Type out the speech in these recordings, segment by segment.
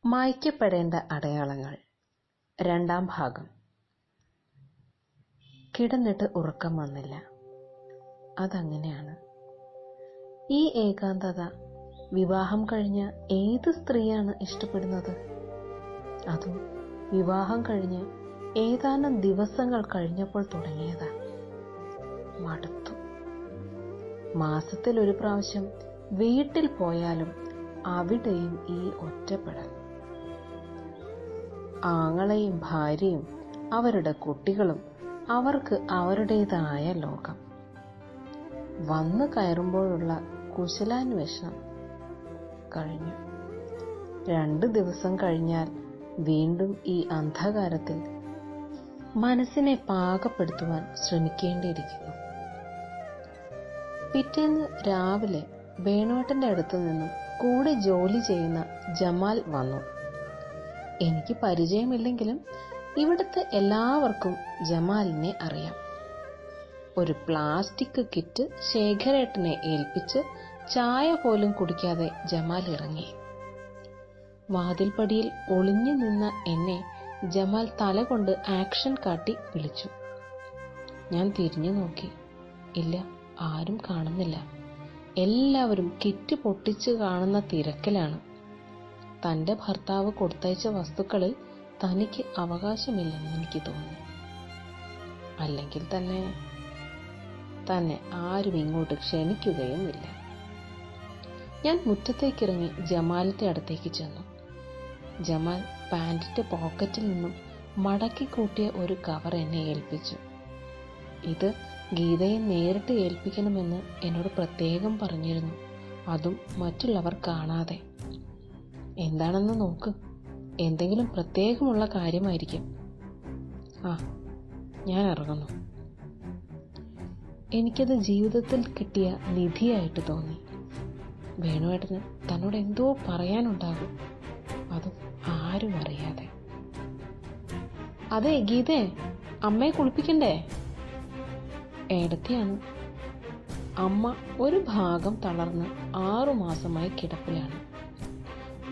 മായ്ക്കപ്പെടേണ്ട അടയാളങ്ങൾ രണ്ടാം ഭാഗം. കിടന്നിട്ട് ഉറക്കം വന്നില്ല. അതങ്ങനെയാണ്. ഈ ഏകാന്തത വിവാഹം കഴിഞ്ഞ ഏത് സ്ത്രീയാണ് ഇഷ്ടപ്പെടുന്നത്? അതും വിവാഹം കഴിഞ്ഞ് ഏതാനും ദിവസങ്ങൾ കഴിഞ്ഞപ്പോൾ തുടങ്ങിയതാ. മടുത്തു. മാസത്തിൽ ഒരു പ്രാവശ്യം വീട്ടിൽ പോയാലും അവിടെയും ഈ ഒറ്റപ്പെടൽ. ആങ്ങളെയും ഭാര്യയും അവരുടെ കുട്ടികളും അവർക്ക് അവരുടേതായ ലോകം. വന്നു കയറുമ്പോഴുള്ള കുശലാന്വേഷണം കഴിഞ്ഞു. 2 ദിവസം കഴിഞ്ഞാൽ വീണ്ടും ഈ അന്ധകാരത്തിൽ മനസ്സിനെ പാകപ്പെടുത്തുവാൻ ശ്രമിക്കേണ്ടിയിരിക്കുന്നു. പിറ്റേന്ന് രാവിലെ വേണുവേട്ടന്റെ അടുത്തു നിന്നും കൂടെ ജോലി ചെയ്യുന്ന ജമാൽ വന്നു. എനിക്ക് പരിചയമില്ലെങ്കിലും ഇവിടുത്തെ എല്ലാവർക്കും ജമാലിനെ അറിയാം. ഒരു പ്ലാസ്റ്റിക് കിറ്റ് ശേഖരേട്ടനെ ഏൽപ്പിച്ച് ചായ പോലും കുടിക്കാതെ ജമാൽ ഇറങ്ങി. വാതിൽപ്പടിയിൽ ഒളിഞ്ഞു നിന്ന എന്നെ ജമാൽ തലകൊണ്ട് ആക്ഷൻ കാട്ടി വിളിച്ചു. ഞാൻ തിരിഞ്ഞു നോക്കി. ഇല്ല, ആരും കാണുന്നില്ല. എല്ലാവരും കിറ്റ് പൊട്ടിച്ചു കാണുന്ന തിരക്കിലാണ്. തന്റെ ഭർത്താവ് കൊടുത്തയച്ച വസ്തുക്കളിൽ തനിക്ക് അവകാശമില്ലെന്ന് എനിക്ക് തോന്നി. അല്ലെങ്കിൽ തന്നെ ആരും ഇങ്ങോട്ട് ക്ഷണിക്കുകയുമില്ല. ഞാൻ മുറ്റത്തേക്കിറങ്ങി ജമാലിന്റെ അടുത്തേക്ക് ചെന്നു. ജമാൽ പാന്റിന്റെ പോക്കറ്റിൽ നിന്നും മടക്കി കൂട്ടിയ ഒരു കവർ എന്നെ ഏൽപ്പിച്ചു. ഇത് ഗീതയെ നേരിട്ട് ഏൽപ്പിക്കണമെന്ന് എന്നോട് പ്രത്യേകം പറഞ്ഞിരുന്നു. അതും മറ്റുള്ളവർ കാണാതെ. എന്താണെന്ന് നോക്ക്, എന്തെങ്കിലും പ്രത്യേകമുള്ള കാര്യമായിരിക്കും. ഞാൻ ഇറങ്ങുന്നു. എനിക്കത് ജീവിതത്തിൽ കിട്ടിയ നിധിയായിട്ട് തോന്നി. വേണുവേട്ടന് തന്നോട് എന്തോ പറയാനുണ്ടാകും, അതും ആരും അറിയാതെ. അതെ ഗീതേ, അമ്മയെ കുളിപ്പിക്കണ്ടേ? ഏടത്തിയാണ്. അമ്മ ഒരു ഭാഗം തളർന്ന് 6 മാസമായി കിടപ്പിലാണ്.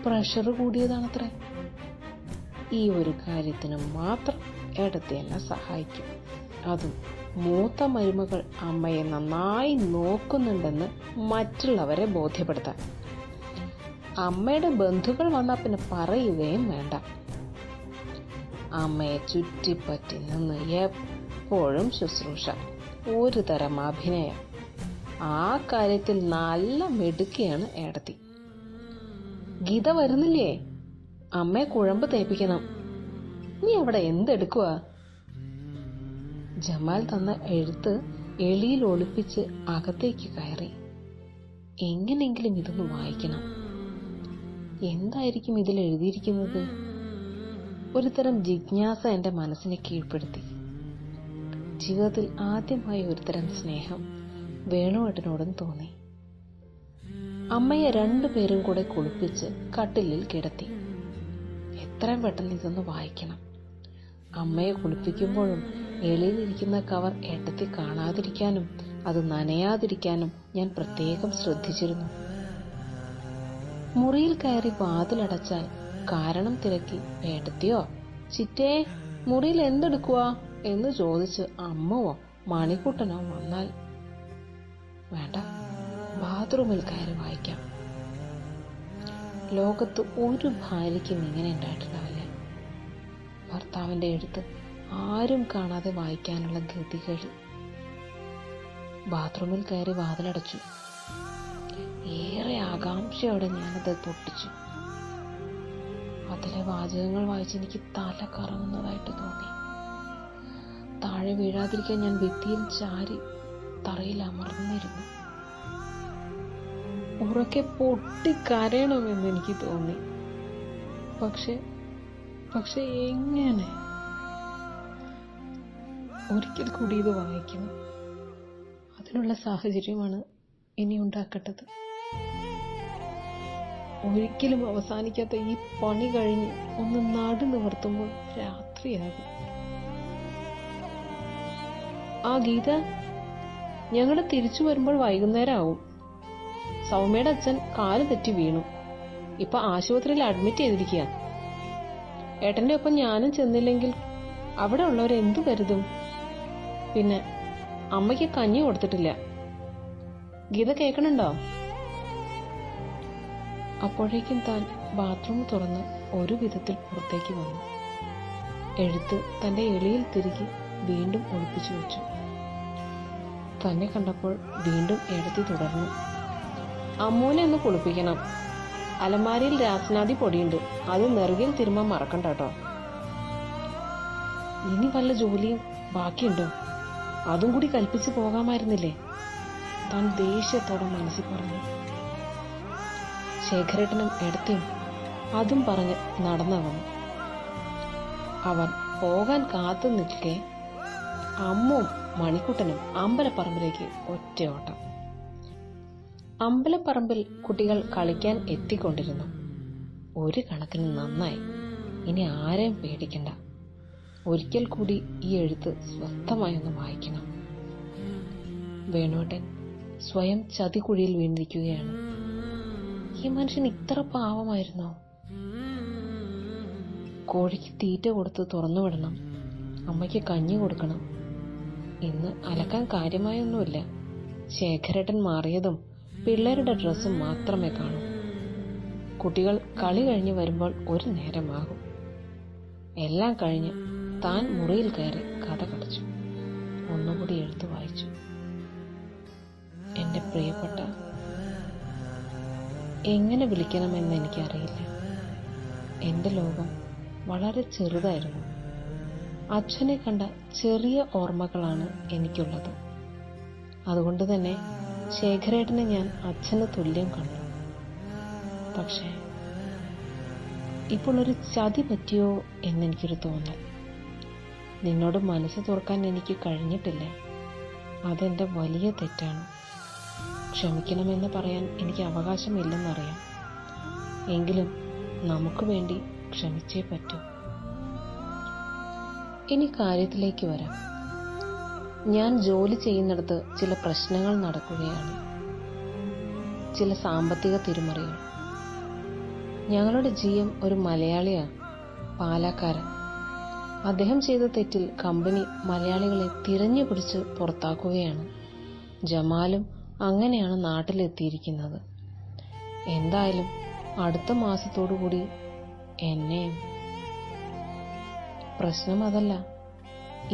പ്രഷർ കൂടിയതാണത്രേ. ഈ ഒരു കാര്യത്തിന് മാത്രം ഏടത്തി എന്നെ സഹായിക്കും. അതും മൂത്ത മരുമകൾ അമ്മയെ നന്നായി നോക്കുന്നുണ്ടെന്ന് മറ്റുള്ളവരെ ബോധ്യപ്പെടുത്താൻ. അമ്മയുടെ ബന്ധുക്കൾ വന്നാൽ പിന്നെ പറയുകയും വേണ്ട. അമ്മയെ ചുറ്റിപ്പറ്റി നിന്ന് എപ്പോഴും ശുശ്രൂഷ, ഒരു തരം അഭിനയം. ആ കാര്യത്തിൽ നല്ല മിടുക്കിയാണ് ഏടത്തി. ഗീത വരുന്നില്ലേ? അമ്മയെ കുഴമ്പ് തേപ്പിക്കണം. നീ അവിടെ എന്തെടുക്കുവാ? ജമാൽ തന്ന എഴുത്ത് എളിയിൽ ഒളിപ്പിച്ച് അകത്തേക്ക് കയറി. എങ്ങനെങ്കിലും ഇതൊന്ന് വായിക്കണം. എന്തായിരിക്കും ഇതിൽ എഴുതിയിരിക്കുന്നത്? ഒരു തരം ജിജ്ഞാസ എന്റെ മനസ്സിനെ കീഴ്പ്പെടുത്തി. ജീവിതത്തിൽ ആദ്യമായി ഒരുതരം സ്നേഹം വേണുവേട്ടനോടും തോന്നി. അമ്മയെ 2 പേരും കൂടെ കുളിപ്പിച്ച് കട്ടിലിൽ കിടത്തി. എത്രയും പെട്ടെന്ന് ഇതൊന്ന് വായിക്കണം. അമ്മയെ കുളിപ്പിക്കുമ്പോഴും എളിയിലിരിക്കുന്ന കവർ ഏട്ടത്തി കാണാതിരിക്കാനും അത് നനയാതിരിക്കാനും ഞാൻ പ്രത്യേകം ശ്രദ്ധിച്ചിരുന്നു. മുറിയിൽ കയറി വാതിലടച്ചാൽ കാരണം തിരക്കി ഏട്ടത്തിയോ ചിറ്റേ മുറിയിൽ എന്തെടുക്കുവാ എന്ന് ചോദിച്ച് അമ്മവോ മണിക്കുട്ടനോ വന്നാൽ വേണ്ട, ബാത്റൂമിൽ കയറി വായിക്കാം. ലോകത്ത് ഒരു ഭാര്യയ്ക്കും ഇങ്ങനെ ഉണ്ടായിട്ടുണ്ടാവില്ല. ഭർത്താവിന്റെ എഴുത്ത് ആരും കാണാതെ വായിക്കാനുള്ള ഗതികൾ. ബാത്റൂമിൽ കയറി വാതിലടച്ചു. ഏറെ ആകാംക്ഷയോടെ ഞാനത് പൊട്ടിച്ചു. അതിലെ വാചകങ്ങൾ വായിച്ച് എനിക്ക് തല കറങ്ങുന്നതായിട്ട് തോന്നി. താഴെ വീഴാതിരിക്കാൻ ഞാൻ ഭിത്തിയിൽ ചാരി തറയിൽ അമർന്നിരുന്നു. ഉറക്കെ പൊട്ടിക്കരയണമെന്ന് എനിക്ക് തോന്നി. പക്ഷെ എങ്ങനെ? ഒരിക്കൽ കൂടി ഇത് വായിക്കണം. അതിനുള്ള സാഹചര്യമാണ് ഇനി ഉണ്ടാക്കേണ്ടത്. ഒരിക്കലും അവസാനിക്കാത്ത ഈ പണി കഴിഞ്ഞ് ഒന്ന് നടു നിവർത്തുമ്പോൾ രാത്രിയാകും. ഗീത, ഞങ്ങള് തിരിച്ചു വരുമ്പോൾ വൈകുന്നേരം ആവും. സൗമ്യയുടെ അച്ഛൻ കാല് തെറ്റി വീണു. ഇപ്പൊ ആശുപത്രിയിൽ അഡ്മിറ്റ് ചെയ്തിരിക്കുക. ഏട്ടന്റെ ഒപ്പം ഞാനും ചെന്നില്ലെങ്കിൽ അവിടെ ഉള്ളവരെന്തു കരുതും? പിന്നെ അമ്മയ്ക്ക് കഞ്ഞി കൊടുത്തിട്ടില്ല. ഗീത കേൾക്കണുണ്ടോ? അപ്പോഴേക്കും താൻ ബാത്റൂം തുറന്ന് ഒരു വിധത്തിൽ പുറത്തേക്ക് വന്നു. എഴുത്ത് തന്റെ എളിയിൽ തിരികെ വീണ്ടും ഒളിപ്പിച്ചു വെച്ചു. തന്നെ കണ്ടപ്പോൾ വീണ്ടും എഴുത്തി തുടർന്നു. അമ്മൂനെ ഒന്ന് കുളിപ്പിക്കണം. അലമാരിയിൽ രാസനാദി പൊടിയുണ്ട്, അത് നെറുകിൽ തിരുമ്പാൻ മറക്കണ്ട കേട്ടോ. ഇനി വല്ല ജോലിയും ബാക്കിയുണ്ടോ? അതും കൂടി കൽപ്പിച്ചു പോകാമായിരുന്നില്ലേ? താൻ ദേഷ്യത്തോടെ മനസ്സിൽ പറഞ്ഞു. ശേഖരേട്ടനും എടുത്തേം അതും പറഞ്ഞ് നടന്നവന്നു. അവൻ പോകാൻ കാത്തു നിൽക്കെ അമ്മും മണിക്കുട്ടനും അമ്പലപ്പറമ്പിലേക്ക് ഒറ്റയോട്ടം. അമ്പലപ്പറമ്പിൽ കുട്ടികൾ കളിക്കാൻ എത്തിക്കൊണ്ടിരുന്നു. ഒരു കണക്കിന് നന്നായി. ഇനി ആരെയും പേടിക്കണ്ട. ഒരിക്കൽ കൂടി ഈ എഴുത്ത് സ്വസ്ഥമായി ഒന്ന് വായിക്കണം. വേണുവേട്ടൻ സ്വയം ചതിക്കുഴിയിൽ വീണിരിക്കുകയാണ്. ഈ മനുഷ്യൻ ഇത്ര പാവമായിരുന്നോ? കോഴിക്ക് തീറ്റ കൊടുത്ത് തുറന്നു വിടണം, അമ്മയ്ക്ക് കഞ്ഞി കൊടുക്കണം. ഇന്ന് അലക്കാൻ കാര്യമായൊന്നുമില്ല. ശേഖരേട്ടൻ മാറിയതും പിള്ളേരുടെ ഡ്രസ്സും മാത്രമേ കാണൂ. കുട്ടികൾ കളി കഴിഞ്ഞ് വരുമ്പോൾ ഒരു നേരമാകും. എല്ലാം കഴിഞ്ഞ് താൻ മുറിയിൽ കയറി കഥ കടച്ചു. ഒന്നുകൂടി എഴുത്ത് വായിച്ചു. എന്റെ പ്രിയപ്പെട്ട, എങ്ങനെ വിളിക്കണമെന്ന് എനിക്കറിയില്ല. എന്റെ ലോകം വളരെ ചെറുതായിരുന്നു. അച്ഛനെ കണ്ട ചെറിയ ഓർമ്മകളാണ് എനിക്കുള്ളത്. അതുകൊണ്ട് തന്നെ ശേഖരേട്ടനെ ഞാൻ അച്ഛന് തുല്യം കണ്ടു. പക്ഷേ ഇപ്പോൾ ഒരു ചതി പറ്റിയോ എന്നെനിക്കൊരു തോന്നൽ. നിന്നോട് മനസ്സ് തുറക്കാൻ എനിക്ക് കഴിഞ്ഞിട്ടില്ല. അതെന്റെ വലിയ തെറ്റാണ്. ക്ഷമിക്കണമെന്ന് പറയാൻ എനിക്ക് അവകാശമില്ലെന്നറിയാം. എങ്കിലും നമുക്ക് വേണ്ടി ക്ഷമിച്ചേ പറ്റൂ. ഇനി കാര്യത്തിലേക്ക് വരാം. ഞാൻ ജോലി ചെയ്യുന്നിടത്ത് ചില പ്രശ്നങ്ങൾ നടക്കുകയാണ്. ചില സാമ്പത്തിക തിരിമറികൾ. ഞങ്ങളുടെ GM ഒരു മലയാളിയാണ്, പാലക്കാരൻ. അദ്ദേഹം ചെയ്ത തെറ്റിൽ കമ്പനി മലയാളികളെ തിരഞ്ഞു പിടിച്ച് പുറത്താക്കുകയാണ്. ജമാലും അങ്ങനെയാണ് നാട്ടിലെത്തിയിരിക്കുന്നത്. എന്തായാലും അടുത്ത മാസത്തോടുകൂടി എന്നെയും. പ്രശ്നം അതല്ല.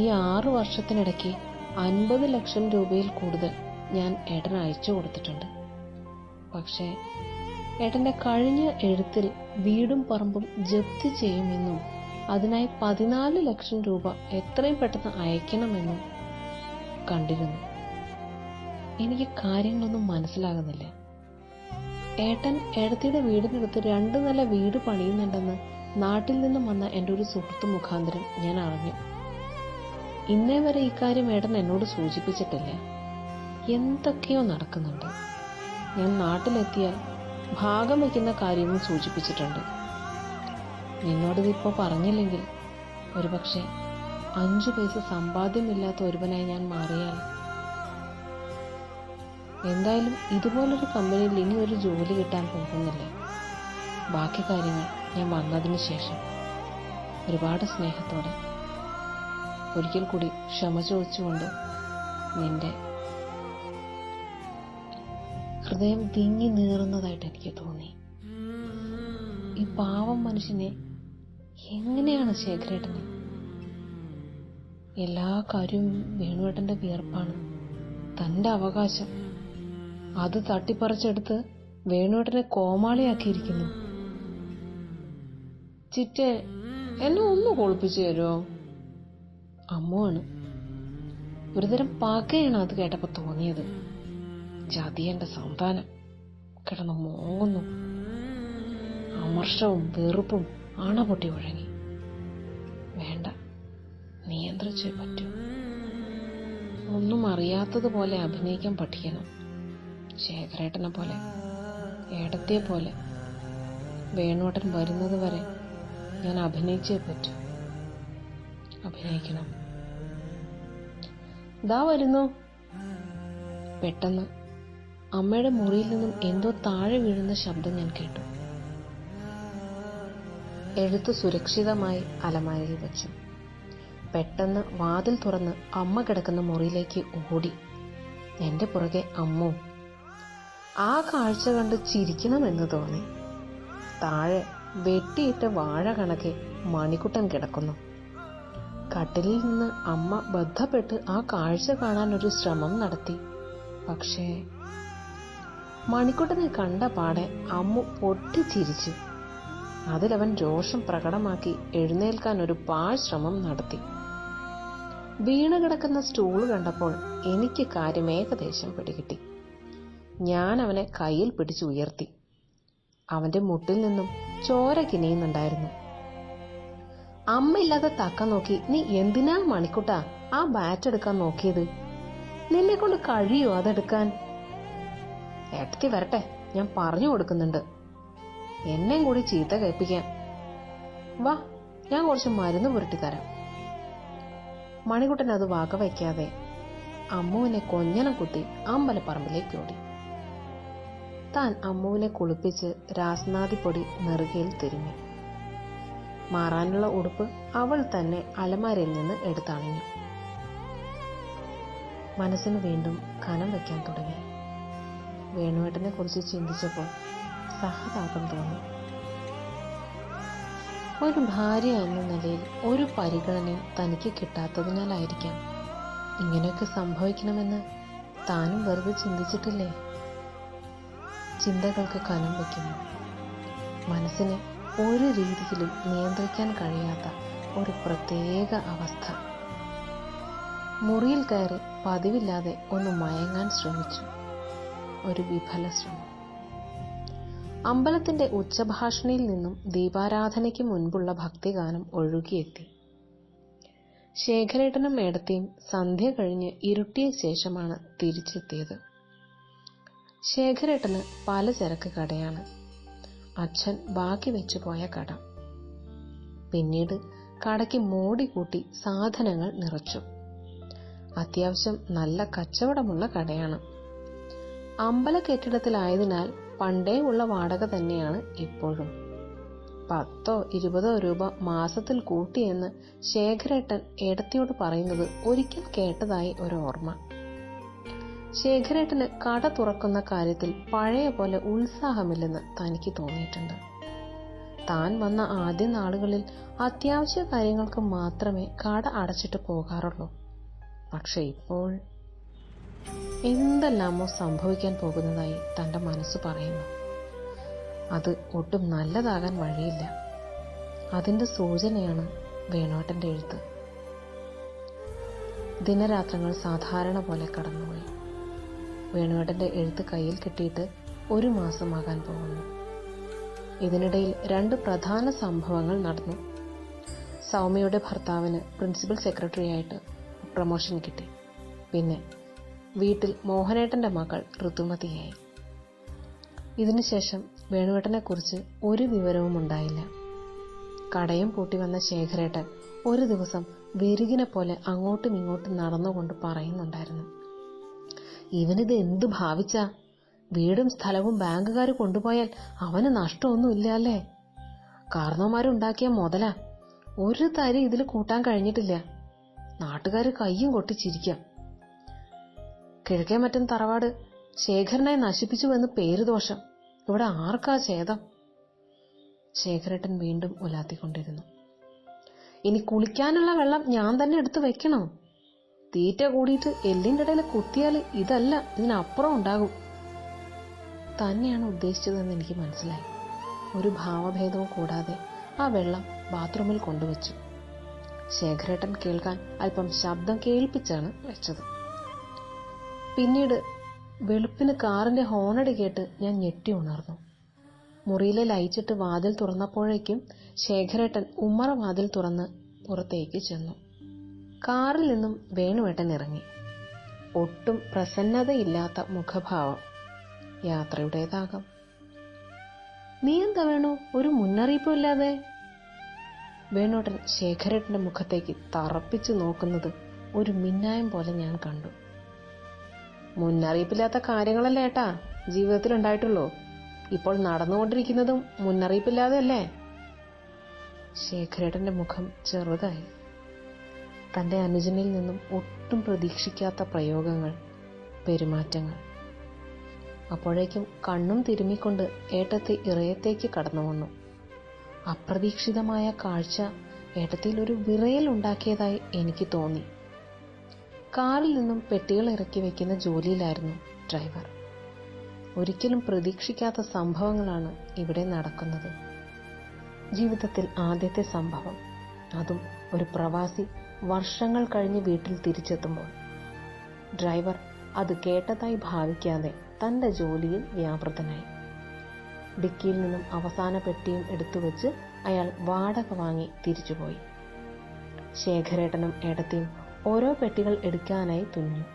ഈ 6 വർഷത്തിനിടയ്ക്ക് 50 ലക്ഷം രൂപയിൽ കൂടുതൽ ഞാൻ ഏട്ടന് അയച്ചു കൊടുത്തിട്ടുണ്ട്. പക്ഷേ ഏട്ടന്റെ കഴിഞ്ഞ എഴുത്തിൽ വീടും പറമ്പും ജപ്തി ചെയ്യുമെന്നും അതിനായി 14 ലക്ഷം രൂപ എത്രയും പെട്ടെന്ന് അയക്കണമെന്നും കണ്ടിരുന്നു. എനിക്ക് കാര്യങ്ങളൊന്നും മനസ്സിലാകുന്നില്ല. ഏട്ടൻ ഏടത്തിയുടെ വീടിനടുത്ത് 2 നില വീട് പണിയുന്നുണ്ടെന്ന് നാട്ടിൽ നിന്നും വന്ന എൻ്റെ ഒരു സുഹൃത്ത് മുഖാന്തരം ഞാൻ അറിഞ്ഞു. ഇന്നേ വരെ ഇക്കാര്യം ഏട്ടൻ എന്നോട് സൂചിപ്പിച്ചിട്ടില്ല. എന്തൊക്കെയോ നടക്കുന്നുണ്ട്. ഞാൻ നാട്ടിലെത്തിയാൽ ഭാഗം വയ്ക്കുന്ന കാര്യവും സൂചിപ്പിച്ചിട്ടുണ്ട്. നിന്നോടിതിപ്പോ പറഞ്ഞില്ലെങ്കിൽ ഒരുപക്ഷെ 5 പൈസ സമ്പാദ്യമില്ലാത്ത ഒരുവനായി ഞാൻ മാറിയാൽ. എന്തായാലും ഇതുപോലൊരു കമ്പനിയിൽ ഇനി ഒരു ജോലി കിട്ടാൻ പോകുന്നില്ല. ബാക്കി കാര്യങ്ങൾ ഞാൻ വന്നതിന് ശേഷം. ഒരുപാട് സ്നേഹത്തോടെ ഒരിക്കൽ കൂടി ക്ഷമ ചോദിച്ചുകൊണ്ട് നിന്റെ. ഹൃദയം തിങ്ങി നീറുന്നതായിട്ട് എനിക്ക് തോന്നി. ഈ പാവം മനുഷ്യനെ എങ്ങനെയാണ് ശേഖരേട്ടന്? എല്ലാ കാര്യവും വേണുവേട്ടന്റെ വിയർപ്പാണ്, തന്റെ അവകാശം. അത് തട്ടിപ്പറിച്ചെടുത്ത് വേണുവേട്ടനെ കോമാളിയാക്കിയിരിക്കുന്നു. ചിറ്റേ, എന്നെ ഒന്ന് കുളിപ്പിച്ചു തരുമോ? അമ്മുവാണ്. ഒരുതരം പകയാണ് അത് കേട്ടപ്പോ തോന്നിയത്. ചതിയന്റെ സന്താനം കിടന്ന് മോങ്ങുന്നു. അമർഷവും വെറുപ്പും അണപൊട്ടി ഒഴങ്ങി. വേണ്ട, നിയന്ത്രിച്ചേ പറ്റൂ. ഒന്നും അറിയാത്തതുപോലെ അഭിനയിക്കാൻ പഠിക്കണം. ശേഖരേട്ടനെ പോലെ, ഏടത്തെ പോലെ. വേണുവേട്ടൻ വരുന്നത് വരെ ഞാൻ അഭിനയിച്ചേ പറ്റൂ. അഭിനയിക്കണം. ദാ വരുന്നു. പെട്ടെന്ന് അമ്മയുടെ മുറിയിൽ നിന്നും എന്തോ താഴെ വീഴുന്ന ശബ്ദം ഞാൻ കേട്ടു. എഴുത്ത് സുരക്ഷിതമായി അലമാരയിൽ വെച്ചു. പെട്ടെന്ന് വാതിൽ തുറന്ന് അമ്മ കിടക്കുന്ന മുറിയിലേക്ക് ഓടി. എന്റെ പുറകെ അമ്മു. ആ കാഴ്ച കണ്ട് ചിരിക്കണമെന്ന് തോന്നി. താഴെ വെട്ടിയിട്ട് വാഴ കണക്കെ മണിക്കുട്ടൻ കിടക്കുന്നു. കട്ടിലിൽ നിന്ന് അമ്മ ബന്ധപ്പെട്ട് ആ കാഴ്ച കാണാൻ ഒരു ശ്രമം നടത്തി. പക്ഷേ മണിക്കുട്ടനെ കണ്ട പാടെ അമ്മു പൊട്ടിച്ചിരിച്ചു. അതിലവൻ രോഷം പ്രകടമാക്കി എഴുന്നേൽക്കാൻ ഒരു പാഴ് ശ്രമം നടത്തി. വീണ് കിടക്കുന്ന സ്റ്റൂൾ കണ്ടപ്പോൾ എനിക്ക് കാര്യം ഏകദേശം പിടികിട്ടി. ഞാൻ അവനെ കയ്യിൽ പിടിച്ചുയർത്തി. അവന്റെ മുട്ടിൽ നിന്നും ചോര കിനിയുന്നുണ്ടായിരുന്നു. അമ്മയില്ലാതെ തക്ക നോക്കി, നീ എന്തിനാ മണിക്കുട്ടാ ആ ബാറ്റ് എടുക്കാൻ നോക്കിയത്? നിന്നെ കൊണ്ട് കഴിയോ അതെടുക്കാൻ? ഏട്ടത്തി വരട്ടെ, ഞാൻ പറഞ്ഞു കൊടുക്കുന്നുണ്ട്. എന്നെയും കൂടി ചീത്ത കേൾപ്പിക്കാൻ. വാ, ഞാൻ കുറച്ച് മരുന്ന് പുരട്ടി തരാം. മണിക്കുട്ടൻ അത് വകവയ്ക്കാതെ അമ്മുവിനെ കൊഞ്ഞനം കുത്തി അമ്പലപ്പറമ്പിലേക്ക് ഓടി. താൻ അമ്മുവിനെ കുളിപ്പിച്ച് രാസ്നാദിപ്പൊടി നെറുകയിൽ തിരുമ്മി. മാറാനുള്ള ഉടുപ്പ് അവൾ തന്നെ അലമാരയിൽ നിന്ന് എടുത്തണിഞ്ഞു. മനസ്സിന് വീണ്ടും കനം വയ്ക്കാൻ തുടങ്ങി. വേണുവേട്ടനെ കുറിച്ച് ചിന്തിച്ചപ്പോൾ സഹതാപം തോന്നി. ഒരു ഭാര്യ എന്ന നിലയിൽ ഒരു പരിഗണനയും തനിക്ക് കിട്ടാത്തതിനാലായിരിക്കാം ഇങ്ങനെയൊക്കെ സംഭവിക്കണമെന്ന് താനും വെറുതെ ചിന്തിച്ചിട്ടില്ലേ? ചിന്തകൾക്ക് കനം വയ്ക്കുന്നു. മനസ്സിനെ ഒരു രീതിയിലും നിയന്ത്രിക്കാൻ കഴിയാത്ത ഒരു പ്രത്യേക അവസ്ഥ. മുറിയിൽ കയറി പതിവില്ലാതെ ഒന്ന് മയങ്ങാൻ ശ്രമിച്ചു. ഒരു വിഫല ശ്രമം. അമ്പലത്തിന്റെ ഉച്ചഭാഷണിയിൽ നിന്നും ദീപാരാധനയ്ക്ക് മുൻപുള്ള ഭക്തിഗാനം ഒഴുകിയെത്തി. ശേഖരേട്ടനും മേടത്തെയും സന്ധ്യ കഴിഞ്ഞ് ഇരുട്ടിയ ശേഷമാണ് തിരിച്ചെത്തിയത്. ശേഖരേട്ടന് പലചരക്ക് കടയാണ്. അച്ഛൻ ബാക്കി വെച്ചു പോയ കട. പിന്നീട് കടയ്ക്ക് മോടി കൂട്ടി സാധനങ്ങൾ നിറച്ചു. അത്യാവശ്യം നല്ല കച്ചവടമുള്ള കടയാണ്. അമ്പല കെട്ടിടത്തിലായതിനാൽ പണ്ടേ ഉള്ള വാടക തന്നെയാണ് ഇപ്പോഴും. 10-20 രൂപ മാസത്തിൽ കൂട്ടിയെന്ന് ശേഖരേട്ടൻ ഏടത്തിയോട് പറയുന്നത് ഒരിക്കൽ കേട്ടതായി ഒരു ഓർമ്മ. ശേഖരേട്ടന് കട തുറക്കുന്ന കാര്യത്തിൽ പഴയ പോലെ ഉത്സാഹമില്ലെന്ന് തനിക്ക് തോന്നിയിട്ടുണ്ട്. താൻ വന്ന ആദ്യ നാളുകളിൽ അത്യാവശ്യ കാര്യങ്ങൾക്ക് മാത്രമേ കട അടച്ചിട്ട് പോകാറുള്ളൂ. പക്ഷെ ഇപ്പോൾ എന്തെല്ലാമോ സംഭവിക്കാൻ പോകുന്നതായി തന്റെ മനസ്സ് പറയുന്നു. അത് ഒട്ടും നല്ലതാകാൻ വഴിയില്ല. അതിന്റെ സൂചനയാണ് വേണുവേട്ടന്റെ എഴുത്ത്. ദിനരാത്രങ്ങൾ സാധാരണ പോലെ കടന്നുപോയി. വേണുവേട്ടന്റെ എഴുത്ത് കയ്യിൽ കിട്ടിയിട്ട് 1 മാസമാകാൻ പോകുന്നു. ഇതിനിടയിൽ 2 പ്രധാന സംഭവങ്ങൾ നടന്നു. സൗമ്യയുടെ ഭർത്താവിന് പ്രിൻസിപ്പൽ സെക്രട്ടറിയായിട്ട് പ്രൊമോഷൻ കിട്ടി. പിന്നെ വീട്ടിൽ മോഹനേട്ടന്റെ മകൾ ഋതുമതിയായി. ഇതിനുശേഷം വേണുവേട്ടനെ കുറിച്ച് ഒരു വിവരവും ഉണ്ടായില്ല. കടയും പൂട്ടി വന്ന ശേഖരേട്ടൻ ഒരു ദിവസം വെരുകിനെ പോലെ അങ്ങോട്ടും ഇങ്ങോട്ടും നടന്നുകൊണ്ട് പറയുന്നുണ്ടായിരുന്നു, ഇവനിത് എന്ത് ഭാവിച്ചാ? വീടും സ്ഥലവും ബാങ്കുകാർ കൊണ്ടുപോയാൽ അവന് നഷ്ടമൊന്നുമില്ല അല്ലേ? കാരണവന്മാരുണ്ടാക്കിയ മുതലാ, ഒരു തരി ഇതിൽ കൂട്ടാൻ കഴിഞ്ഞിട്ടില്ല. നാട്ടുകാർ കയ്യും കൊട്ടിച്ചിരിക്കാം. കിഴക്കേ മറ്റം തറവാട് ശേഖരനെ നശിപ്പിച്ചുവെന്ന് പേരുദോഷം. ഇവിടെ ആർക്കാ ഛേദം? ശേഖരേട്ടൻ വീണ്ടും ഉലാത്തിക്കൊണ്ടിരുന്നു. ഇനി കുളിക്കാനുള്ള വെള്ളം ഞാൻ തന്നെ എടുത്തു വെക്കണോ? തീറ്റ കൂടിയിട്ട് എല്ലിൻ്റെ ഇടയിൽ കുത്തിയാൽ ഇതല്ല, ഇതിനപ്പുറം ഉണ്ടാകും. തന്നെയാണ് ഉദ്ദേശിച്ചതെന്ന് എനിക്ക് മനസ്സിലായി. ഒരു ഭാവഭേദവും കൂടാതെ ആ വെള്ളം ബാത്റൂമിൽ കൊണ്ടുവച്ചു. ശേഖരേട്ടൻ കേൾക്കാൻ അല്പം ശബ്ദം കേൾപ്പിച്ചാണ് വെച്ചത്. പിന്നീട് വെളുപ്പിന് കാറിന്റെ ഹോണടി കേട്ട് ഞാൻ ഞെട്ടി ഉണർന്നു. മുറിയിലെ ലൈറ്റിട്ട് വാതിൽ തുറന്നപ്പോഴേക്കും ശേഖരേട്ടൻ ഉമ്മറ വാതിൽ തുറന്ന് പുറത്തേക്ക് ചെന്നു. കാറിൽ നിന്നും വേണുവേട്ടൻ ഇറങ്ങി. ഒട്ടും പ്രസന്നതയില്ലാത്ത മുഖഭാവം. യാത്രയുടേതാകാം. നീ എന്താ വേണു ഒരു മുന്നറിയിപ്പും ഇല്ലാതെ? വേണുവേട്ടൻ ശേഖരേട്ടന്റെ മുഖത്തേക്ക് തറപ്പിച്ചു നോക്കുന്നത് ഒരു മിന്നായം പോലെ ഞാൻ കണ്ടു. മുന്നറിയിപ്പില്ലാത്ത കാര്യങ്ങളല്ലേ ഏട്ടാ ജീവിതത്തിൽ ഉണ്ടായിട്ടുള്ളൂ. ഇപ്പോൾ നടന്നുകൊണ്ടിരിക്കുന്നതും മുന്നറിയിപ്പില്ലാതെ അല്ലേ? ശേഖരേട്ടന്റെ മുഖം ചെറുതായി. തന്റെ അനുജനിൽ നിന്നും ഒട്ടും പ്രതീക്ഷിക്കാത്ത പ്രയോഗങ്ങൾ, പെരുമാറ്റങ്ങൾ. അപ്പോഴേക്കും കണ്ണും തിരുമ്മിക്കൊണ്ട് ഏട്ടത്തി ഇറയത്തേക്ക് കടന്നു വന്നു. അപ്രതീക്ഷിതമായ കാഴ്ച ഏട്ടത്തിയിൽ ഒരു വിറയൽ ഉണ്ടാക്കിയതായി എനിക്ക് തോന്നി. കാറിൽ നിന്നും പെട്ടികൾ ഇറക്കി വെക്കുന്ന ജോലിയിലായിരുന്നു ഡ്രൈവർ. ഒരിക്കലും പ്രതീക്ഷിക്കാത്ത സംഭവങ്ങളാണ് ഇവിടെ നടക്കുന്നത്. ജീവിതത്തിൽ ആദ്യത്തെ സംഭവം, അതും ഒരു പ്രവാസി വർഷങ്ങൾ കഴിഞ്ഞ് വീട്ടിൽ തിരിച്ചെത്തുമ്പോൾ. ഡ്രൈവർ അത് കേട്ടതായി ഭാവിക്കാതെ തന്റെ ജോലിയിൽ വ്യാപൃതനായി. ഡിക്കിയിൽ നിന്നും അവസാന പെട്ടിയും എടുത്തുവെച്ച് അയാൾ വാടക വാങ്ങി തിരിച്ചുപോയി. ശേഖരേട്ടനും ഏട്ടത്തിയും ഓരോ പെട്ടികൾ എടുക്കാനായി തുനിഞ്ഞു.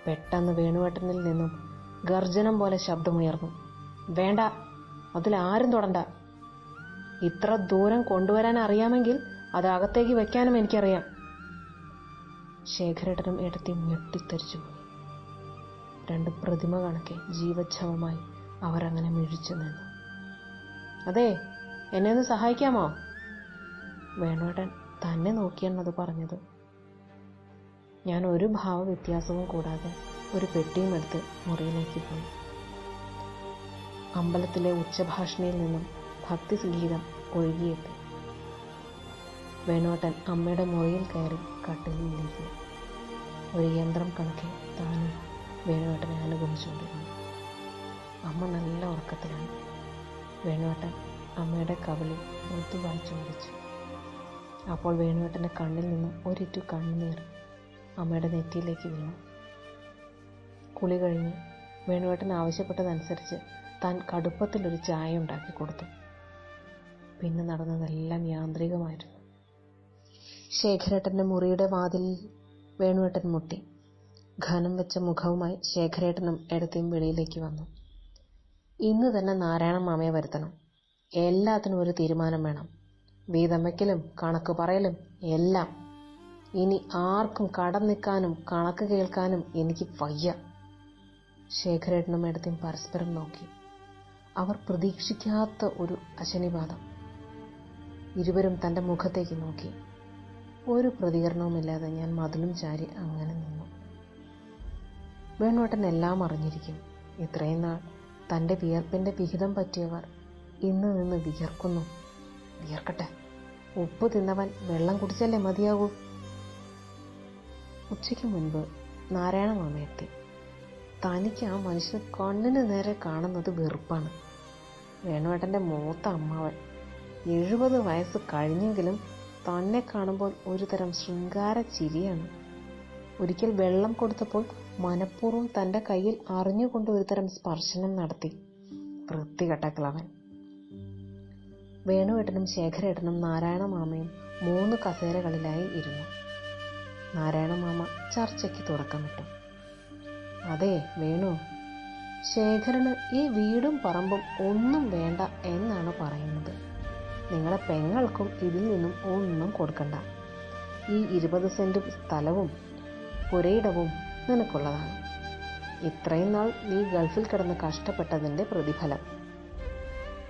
പെട്ടെന്ന് വേണുവേട്ടനിൽ നിന്നും ഗർജനം പോലെ ശബ്ദമുയർന്നു. വേണ്ട, അതിലാരും തൊടണ്ട. ഇത്ര ദൂരം കൊണ്ടുവരാൻ അറിയാമെങ്കിൽ അത് അകത്തേക്ക് വെക്കാനും എനിക്കറിയാം. ശേഖരേട്ടനും ഏട്ടത്തിയും ഞെട്ടിത്തെറിച്ചുപോയി. രണ്ട് പ്രതിമ കണക്കെ ജീവച്ഛവമായി അവരങ്ങനെ മിഴിച്ചു നിന്നു. അതെ, എന്നെ ഒന്ന് സഹായിക്കാമോ? വേണുവേട്ടൻ തന്നെ നോക്കിയെന്നത് പറഞ്ഞത്. ഞാൻ ഒരു ഭാവവ്യത്യാസവും കൂടാതെ ഒരു പെട്ടിയും എടുത്ത് മുറിയിലേക്ക് പോയി. അമ്പലത്തിലെ ഉച്ചഭാഷണിയിൽ നിന്നും ഭക്തിഗീതം ഒഴുകിയെത്തി. വേണുവേട്ടൻ അമ്മയുടെ മുറിയിൽ കയറി കട്ടിലിരുന്നു. ഒരു യന്ത്രം കണക്കെ താനും വേണുവേട്ടനെ അനുഗമിച്ചുകൊണ്ടിരുന്നു. അമ്മ നല്ല ഉറക്കത്തിലാണ്. വേണുവേട്ടൻ അമ്മയുടെ കവിളിൽ മൃദുവായി ചുംബിച്ചു. അപ്പോൾ വേണുവേട്ടൻ്റെ കണ്ണിൽ നിന്നും ഒരിറ്റു കണ്ണുനീർ അമ്മയുടെ നെറ്റിയിലേക്ക് വീണു. കുളി കഴിഞ്ഞ് വേണുവേട്ടൻ ആവശ്യപ്പെട്ടതനുസരിച്ച് താൻ കടുപ്പത്തിലൊരു ചായ ഉണ്ടാക്കി കൊടുത്തു. പിന്നെ നടന്നതെല്ലാം യാന്ത്രികമായിരുന്നു. ശേഖരേട്ടൻ്റെ മുറിയുടെ വാതിലിൽ വേണുവേട്ടൻ മുട്ടി. ഘനം വെച്ച മുഖവുമായി ശേഖരേട്ടനും ഏട്ടത്തിയും വെളിയിലേക്ക് വന്നു. ഇന്ന് തന്നെ നാരായണ മാമയെ വരുത്തണം. എല്ലാത്തിനും ഒരു തീരുമാനം വേണം. വീതം വയ്ക്കലും കണക്ക് പറയലും എല്ലാം. ഇനി ആർക്കും കടം നിൽക്കാനും കണക്ക് കേൾക്കാനും എനിക്ക് വയ്യ. ശേഖരേട്ടനും ഏട്ടത്തിയും പരസ്പരം നോക്കി. അവർ പ്രതീക്ഷിക്കാത്ത ഒരു അശനിപാതം. ഇരുവരും തൻ്റെ മുഖത്തേക്ക് നോക്കി. ഒരു പ്രതികരണവുമില്ലാതെ ഞാൻ മതിലും ചാരി അങ്ങനെ നിന്നു. വേണുവേട്ടൻ എല്ലാം അറിഞ്ഞിരിക്കും. ഇത്രയും നാൾ തൻ്റെ വിയർപ്പിൻ്റെ വിഹിതം പറ്റിയവർ ഇന്ന് നിന്ന് വിയർക്കുന്നു. വിയർക്കട്ടെ, ഉപ്പ് തിന്നവൻ വെള്ളം കുടിച്ചല്ലേ മതിയാകൂ. ഉച്ചയ്ക്ക് മുൻപ് നാരായണ മാമ എത്തി. തനിക്ക് ആ മനുഷ്യന് കണ്ണിന് നേരെ കാണുന്നത് വെറുപ്പാണ്. വേണുവേട്ടൻ്റെ മൂത്ത അമ്മാവൻ. 70 വയസ്സ് കഴിഞ്ഞെങ്കിലും തന്നെ കാണുമ്പോൾ ഒരുതരം ശൃംഗാര ചിരിയാണ്. ഒരിക്കൽ വെള്ളം കൊടുത്തപ്പോൾ മനഃപൂർവ്വം തൻ്റെ കയ്യിൽ അറിഞ്ഞുകൊണ്ട് ഒരുതരം സ്പർശനം നടത്തി. വൃത്തികെട്ട കിളവൻ. വേണുവേട്ടനും ശേഖരേട്ടനും നാരായണ മാമയും 3 കസേരകളിലായി ഇരുന്നു. നാരായണ മാമ ചർച്ചയ്ക്ക് തുടക്കമിട്ടു. അതെ വേണു, ശേഖരന് ഈ വീടും പറമ്പും ഒന്നും വേണ്ട എന്നാണ് പറയുന്നത്. നിങ്ങളെ പെങ്ങൾക്കും ഇതിൽ നിന്നും ഒന്നും കൊടുക്കണ്ട. ഈ 20 സെന്റ് സ്ഥലവും പുരയിടവും നിനക്കുള്ളതാണ്. ഇത്രയും നാൾ നീ ഗൾഫിൽ കിടന്ന് കഷ്ടപ്പെട്ടതിൻ്റെ പ്രതിഫലം.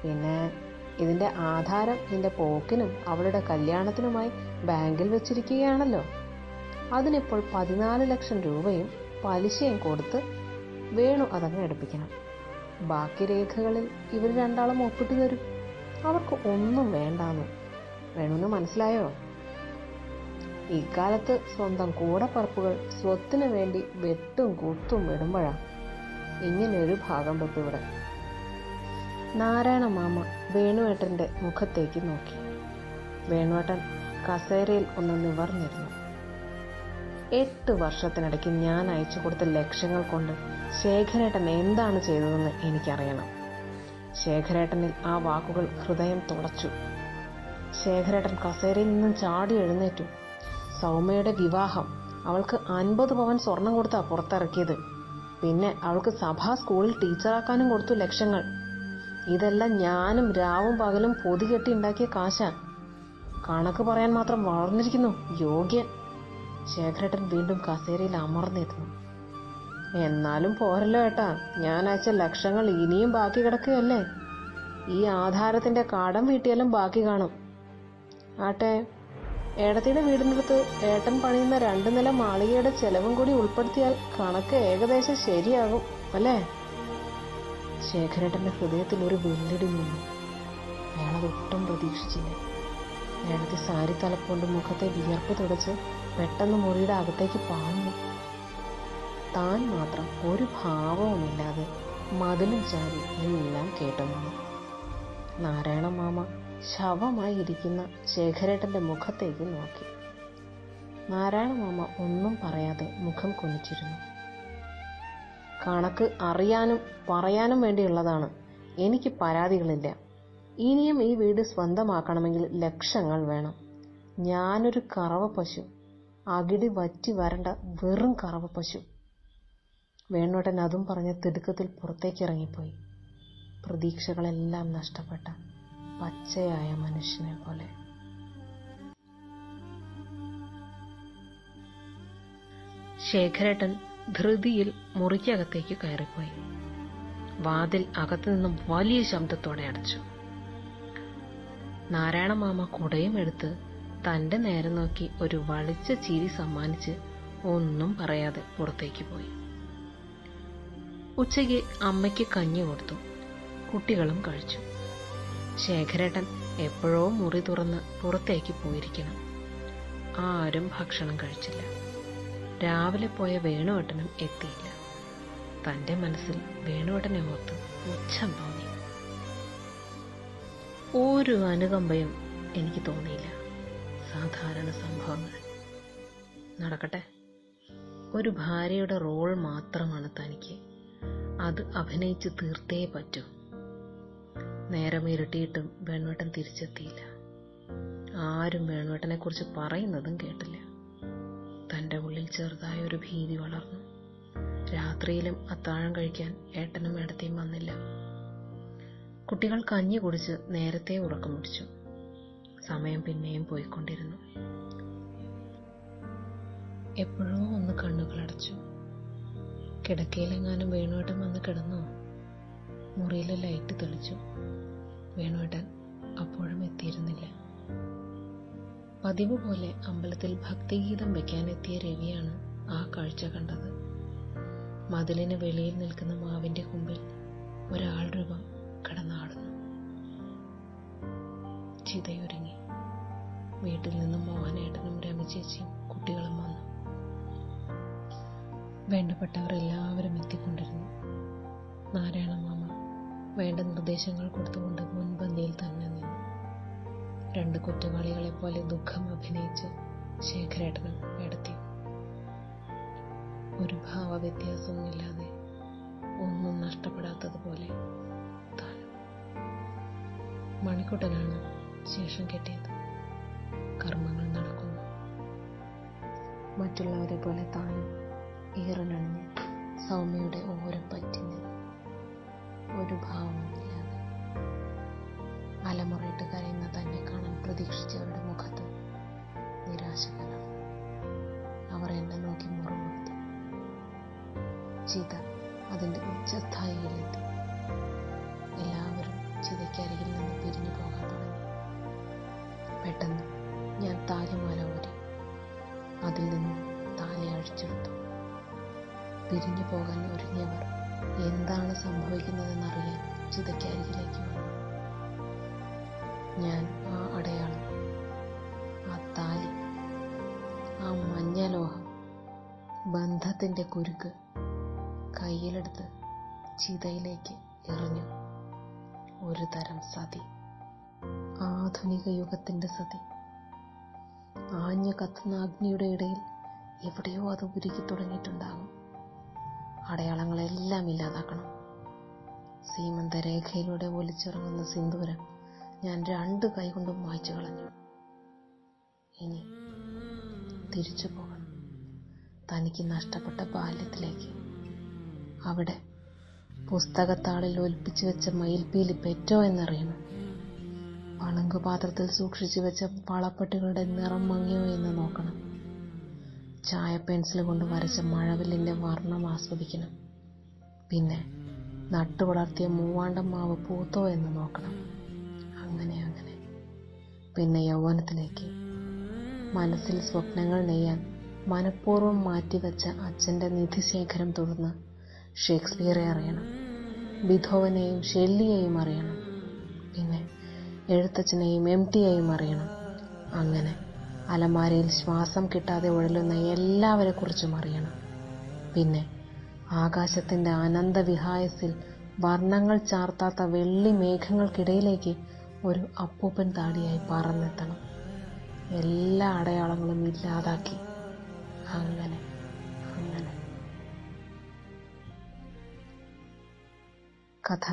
പിന്നെ ഇതിൻ്റെ ആധാരം നിന്റെ പോക്കിനും അവളുടെ കല്യാണത്തിനുമായി ബാങ്കിൽ വെച്ചിരിക്കുകയാണല്ലോ. അതിനിപ്പോൾ 14 ലക്ഷം രൂപയും പലിശയും കൊടുത്ത് വേണു അതങ്ങ് എടുപ്പിക്കണം. ബാക്കി രേഖകളിൽ ഇവർ രണ്ടാളും ഒപ്പിട്ട് തരും. അവർക്ക് ഒന്നും വേണ്ടാന്ന്. വേണുവിന് മനസ്സിലായോ? ഇക്കാലത്ത് സ്വന്തം കൂടപ്പറപ്പുകൾ സ്വത്തിന് വേണ്ടി വെട്ടും കുത്തും വിടുമ്പോഴാണ് ഇങ്ങനെയൊരു ഭാഗം വെപ്പ് ഇവിടെ. നാരായണ മാമ വേണുവേട്ടൻ്റെ മുഖത്തേക്ക് നോക്കി. വേണുവേട്ടൻ കസേരയിൽ ഒന്ന് നിവർന്നിരുന്നു. 8 വർഷത്തിനിടയ്ക്ക് ഞാൻ അയച്ചു കൊടുത്ത ലക്ഷങ്ങൾ കൊണ്ട് ശേഖരേട്ടൻ എന്താണ് ചെയ്തതെന്ന് എനിക്കറിയണം. ശേഖരേട്ടനിൽ ആ വാക്കുകൾ ഹൃദയം തുളച്ചു. ശേഖരേട്ടൻ കസേരയിൽ നിന്നും ചാടി എഴുന്നേറ്റു. സൗമ്യയുടെ വിവാഹം അവൾക്ക് 50 പവൻ സ്വർണം കൊടുത്താ പുറത്തിറക്കിയത്. പിന്നെ അവൾക്ക് സഭാ സ്കൂളിൽ ടീച്ചറാക്കാനും കൊടുത്തു ലക്ഷങ്ങൾ. ഇതെല്ലാം ഞാനും രാവും പകലും പൊതികെട്ടി ഉണ്ടാക്കിയ കാശാ. കണക്ക് പറയാൻ മാത്രം വളർന്നിരിക്കുന്നു യോഗ്യൻ. ശേഖരേട്ടൻ വീണ്ടും കസേരയിൽ അമർന്നിരുന്നു. എന്നാലും പോരല്ലോ ഏട്ടാ, ഞാൻ അയച്ച ലക്ഷങ്ങൾ ഇനിയും ബാക്കി കിടക്കുകയല്ലേ. ഈ ആധാരത്തിന്റെ കടം വീട്ടിയാലും ബാക്കി കാണും. ആട്ടെ, ഏടത്തിയുടെ വീടിനടുത്ത് ഏട്ടൻ പണിയുന്ന 2 നില മാളികയുടെ ചെലവും കൂടി ഉൾപ്പെടുത്തിയാൽ കണക്ക് ഏകദേശം ശരിയാകും അല്ലേ? ശേഖരേട്ടന്റെ ഹൃദയത്തിൽ ഒരു വെല്ലിടി നിന്നു. അയാളതൊട്ടും പ്രതീക്ഷിച്ചില്ല. ഏടത്തി സാരി തലപ്പുകൊണ്ട് മുഖത്തെ വിയർപ്പ് തുടച്ച് പെട്ടെന്ന് മുറിയുടെ അകത്തേക്ക് പാഞ്ഞു. താൻ മാത്രം ഒരു ഭാവവുമില്ലാതെ മതിലും ചാരി എല്ലാം കേട്ടുനിന്നു. നാരായണ മാമ ശവമായി ഇരിക്കുന്ന ശേഖരേട്ടന്റെ മുഖത്തേക്ക് നോക്കി. നാരായണ മാമ ഒന്നും പറയാതെ മുഖം കുനിച്ചിരുന്നു. കണക്ക് അറിയാനും പറയാനും വേണ്ടിയുള്ളതാണ്. എനിക്ക് പരാതികളില്ല. ഇനിയും ഈ വീട് സ്വന്തമാക്കണമെങ്കിൽ ലക്ഷങ്ങൾ വേണം. ഞാനൊരു കറവ പശു, അകിടി വറ്റി വരണ്ട വെറും കറവ പശു. വേണുവേട്ടൻ അതും പറഞ്ഞ തിടുക്കത്തിൽ പുറത്തേക്ക് ഇറങ്ങിപ്പോയി. പ്രതീക്ഷകളെല്ലാം നഷ്ടപ്പെട്ട പച്ചയായ മനുഷ്യനെ പോലെ. ശേഖരേട്ടൻ ധൃതിയിൽ മുറിക്കകത്തേക്ക് കയറിപ്പോയി. വാതിൽ അകത്തുനിന്നും വലിയ ശബ്ദത്തോടെ അടച്ചു. നാരായണ മാമ കുടയും എടുത്ത് തന്റെ നേരെ നോക്കി ഒരു വളിച്ച ചിരി സമ്മാനിച്ച് ഒന്നും പറയാതെ പുറത്തേക്ക് പോയി. ഉച്ചയ്ക്ക് അമ്മയ്ക്ക് കഞ്ഞി കൊടുത്തു. കുട്ടികളും കഴിച്ചു. ശേഖരേട്ടൻ എപ്പോഴോ മുറി തുറന്ന് പുറത്തേക്ക് പോയിരിക്കണം. ആരും ഭക്ഷണം കഴിച്ചില്ല. രാവിലെ പോയ വേണുവേട്ടനും എത്തിയില്ല. തന്റെ മനസ്സിൽ വേണുവേട്ടനെ ഓർത്ത് പുച്ഛം തോന്നി. ഒരു അനുകമ്പയും എനിക്ക് തോന്നിയില്ല. സാധാരണ സംഭവങ്ങൾ നടക്കട്ടെ. ഒരു ഭാര്യയുടെ റോൾ മാത്രമാണ് തനിക്ക്. അത് അഭിനയിച്ച് തീർത്തേ പറ്റൂ. നേരം ഇരുട്ടിയിട്ടും വേണുവേട്ടൻ തിരിച്ചെത്തിയില്ല. ആരും വേണുവേട്ടനെ കുറിച്ച് പറയുന്നതും കേട്ടില്ല. തന്റെ ഉള്ളിൽ ചെറുതായ ഒരു ഭീതി വളർന്നു. രാത്രിയിലും അത്താഴം കഴിക്കാൻ ഏട്ടനും ഏടത്തിയും വന്നില്ല. കുട്ടികൾ കഞ്ഞി കുടിച്ച് നേരത്തെ ഉറക്കം പിടിച്ചു. സമയം പിന്നെയും പോയിക്കൊണ്ടിരുന്നു. എപ്പോഴോ ഒന്ന് കണ്ണുകളടച്ചു. കിടക്കയിലെങ്ങാനും വേണുവേട്ടൻ വന്ന് കിടന്നോ? മുറിയിലെ ലൈറ്റ് തെളിച്ചു. വേണുവേട്ടൻ അപ്പോഴും എത്തിയിരുന്നില്ല. പതിവ് പോലെ അമ്പലത്തിൽ ഭക്തിഗീതം വെക്കാനെത്തിയ രവിയാണ് ആ കാഴ്ച കണ്ടത്. മതിലിന് വെളിയിൽ നിൽക്കുന്ന മാവിന്റെ കൊമ്പിൽ ഒരാൾ രൂപം കിടന്നാടുന്നു. ചിതയൊരുങ്ങി. വീട്ടിൽ നിന്നും മോഹനേട്ടനും രമചേച്ചിയും കുട്ടികളും വന്നു. വേണ്ടപ്പെട്ടവർ എല്ലാവരും എത്തിക്കൊണ്ടിരുന്നു. നാരായണ മാമ വേണ്ട നിർദ്ദേശങ്ങൾ കൊടുത്തുകൊണ്ട് മുൻപന്തിയിൽ തന്നെ നിന്നു. 2 കുറ്റവാളികളെ പോലെ ദുഃഖം അഭിനയിച്ച് ശേഖരേട്ടനും ഏടത്തിയും. ഒരു ഭാവവ്യത്യാസവുമില്ലാതെ ഒന്നും നഷ്ടപ്പെടാത്തതുപോലെ താനും. മണിക്കുട്ടനാണ് ശേഷം കെട്ടിയത്. കർമ്മങ്ങൾ നടക്കുന്നു. മറ്റുള്ളവരെ പോലെ താനും ഈറനണിഞ്ഞ് സൗമ്യയുടെ ഓരം പറ്റി നിന്നു. ഒരു ഭാവവുമില്ലാതെ. അലമുറയിട്ട് കരയുന്ന തന്നെ കാണാൻ പ്രതീക്ഷിച്ചവരുടെ മുഖത്ത് നിരാശ കലർന്നു. അവർ എന്നെ നോക്കി മുറുമുറുത്തു. ചിത അതിന്റെ ഉച്ചസ്ഥായിയിലെത്തി. എല്ലാവരും ചിതയ്ക്കരികിൽ നിന്ന് പിരിഞ്ഞു പോകാൻ തുടങ്ങി. പെട്ടെന്ന് ഞാൻ താലിമാല ഊരി. അതിൽ നിന്നും താലി അഴിച്ചെടുത്തു. പിരിഞ്ഞു പോകാൻ ഒരുങ്ങിയവർ എന്താണ് സംഭവിക്കുന്നതെന്നറിയാൻ ചിതയ്ക്കരികിലേക്ക് വന്നു. ഞാൻ ആ അടയാളം, ആ താലി, ആ മഞ്ഞലോഹം, ബന്ധത്തിന്റെ കുരുക്ക് കയ്യിലെടുത്ത് ചിതയിലേക്ക് എറിഞ്ഞു. ഒരു തരം സതി. ആധുനിക യുഗത്തിന്റെ സതി. ആഞ്ഞു കത്തുന്ന അഗ്നിയുടെ ഇടയിൽ എവിടെയോ അത് ഉരുകി തുടങ്ങിയിട്ടുണ്ടാകും. അടയാളങ്ങളെല്ലാം ഇല്ലാതാക്കണം. സീമന്തരേഖയിലൂടെ ഒലിച്ചിറങ്ങുന്ന സിന്ദൂരം ഞാൻ 2 കൈകൊണ്ടും മായ്ച്ചു കളഞ്ഞു. ഇനി തിരിച്ചു പോകണം തനിക്ക് നഷ്ടപ്പെട്ട ബാല്യത്തിലേക്ക്. അവിടെ പുസ്തകത്താളിൽ ഒലിപ്പിച്ചു വെച്ച മയിൽപ്പീലി പെറ്റോ എന്നറിയണം. പളുങ്കുപാത്രത്തിൽ സൂക്ഷിച്ചു വെച്ച വളപ്പട്ടികളുടെ നിറം മങ്ങിയോ എന്ന് നോക്കണം. ചായ പെൻസിൽ കൊണ്ട് വരച്ച മഴവില്ലിന്റെ വർണ്ണം ആസ്വദിക്കണം. പിന്നെ നട്ടുവളർത്തിയ മൂവാണ്ടൻ മാവ് പൂത്തോ എന്ന് നോക്കണം. അങ്ങനെ അങ്ങനെ പിന്നെ യൗവനത്തിലേക്ക്. മനസ്സിൽ സ്വപ്നങ്ങൾ നെയ്യാൻ മനഃപൂർവ്വം മാറ്റിവെച്ച അച്ഛൻ്റെ നിധിശേഖരം തുറന്ന് ഷേക്സ്പിയറെ അറിയണം, ബിഥോവനെയും ഷെല്ലിയെയും അറിയണം, പിന്നെ എഴുത്തച്ഛനെയും MTയെയും അറിയണം. അങ്ങനെ അലമാരയിൽ ശ്വാസം കിട്ടാതെ ഉഴലുന്ന എല്ലാവരെക്കുറിച്ചും അറിയണം. പിന്നെ ആകാശത്തിൻ്റെ അനന്തവിഹായസിൽ വർണ്ണങ്ങൾ ചാർത്താത്ത വെള്ളി മേഘങ്ങൾക്കിടയിലേക്ക് ഒരു അപ്പൂപ്പൻ താടിയായി പറന്നെത്തണം. എല്ലാ അടയാളങ്ങളും ഇല്ലാതാക്കി. അങ്ങനെ അങ്ങനെ കഥ